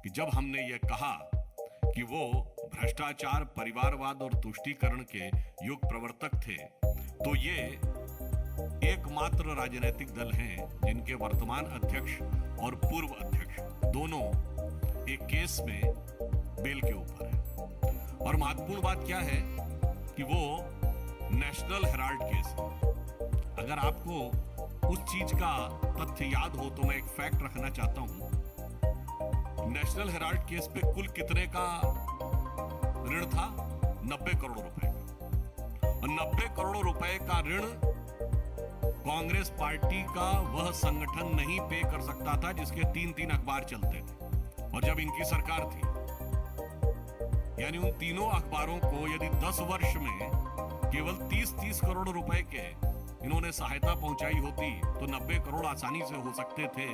कि जब हमने ये कहा कि वो भ्रष्टाचार, परिवारवाद और तुष्टीकरण के युग प्रवर्तक थे, तो ये एकमात्र राजनीतिक दल हैं जिनके वर्तमान अध्यक्ष और पूर्व अध्यक्ष दोनों एक केस में बेल के ऊपर है। और महत्वपूर्ण बात क्या है कि वो नेशनल हेराल्ड केस है। अगर आपको उस चीज का तथ्य याद हो तो मैं एक फैक्ट रखना चाहता हूं। नेशनल हेराल्ड केस पे कुल कितने का ऋण था? 90 करोड़ रुपए का। और 90 करोड़ रुपए का ऋण कांग्रेस पार्टी का वह संगठन नहीं पे कर सकता था जिसके 3-3 अखबार चलते थे और जब इनकी सरकार थी। यानी उन तीनों अखबारों को यदि 10 वर्ष में केवल 30-30 करोड़ रुपए के इन्होंने सहायता पहुंचाई होती तो 90 करोड़ आसानी से हो सकते थे।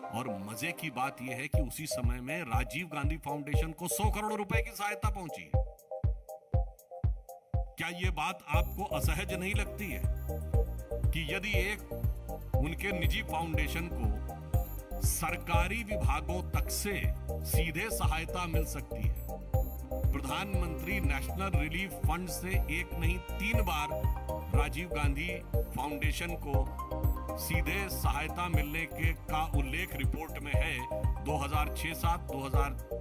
और मजे की बात यह है कि उसी समय में राजीव गांधी फाउंडेशन को 100 करोड़ रुपए की सहायता पहुंची है। क्या यह बात आपको असहज नहीं लगती है कि यदि एक उनके निजी फाउंडेशन को सरकारी विभागों तक से सीधे सहायता मिल सकती है? प्रधानमंत्री नेशनल रिलीफ फंड से एक नहीं 3 बार राजीव गांधी फाउंडेशन को सीधे सहायता मिलने के का उल्लेख रिपोर्ट में है 2006-7,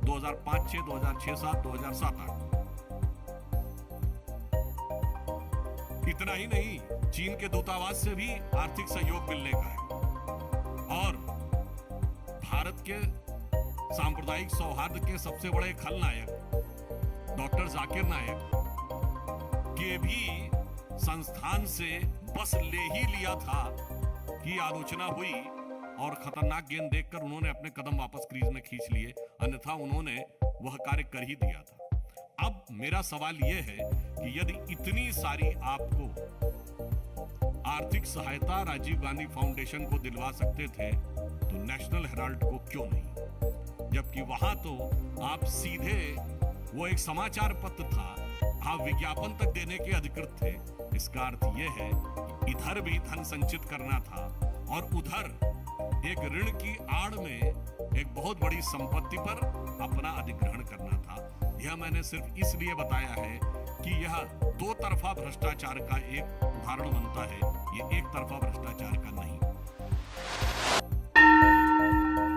2005-6, 2006-7, 2007-8। इतना ही नहीं, चीन के दूतावास से भी आर्थिक सहयोग मिलने का है। और भारत के सांप्रदायिक सौहार्द के सबसे बड़े खलनायक डॉक्टर जाकिर नायक के भी संस्थान से बस ले ही लिया था कि आलोचना हुई और खतरनाक गेंद देखकर उन्होंने अपने कदम वापस क्रीज में खींच लिए, अन्यथा उन्होंने वह कार्य कर ही दिया था। अब मेरा सवाल यह है कि यदि इतनी सारी आपको आर्थिक सहायता राजीव गांधी फाउंडेशन को दिलवा सकते थे तो नेशनल हेराल्ड को क्यों नहीं? जबकि वहां तो आप सीधे, वो एक समाचार पत्र था, आप विज्ञापन तक देने के अधिकृत थे। इसका अर्थ यह है कि इधर भी धन संचित करना था और उधर एक ऋण की आड़ में एक बहुत बड़ी संपत्ति पर अपना अधिग्रहण करना था। यह मैंने सिर्फ इसलिए बताया है कि यह दो तरफा भ्रष्टाचार का एक उदाहरण बनता है, यह एक तरफा भ्रष्टाचार का नहीं।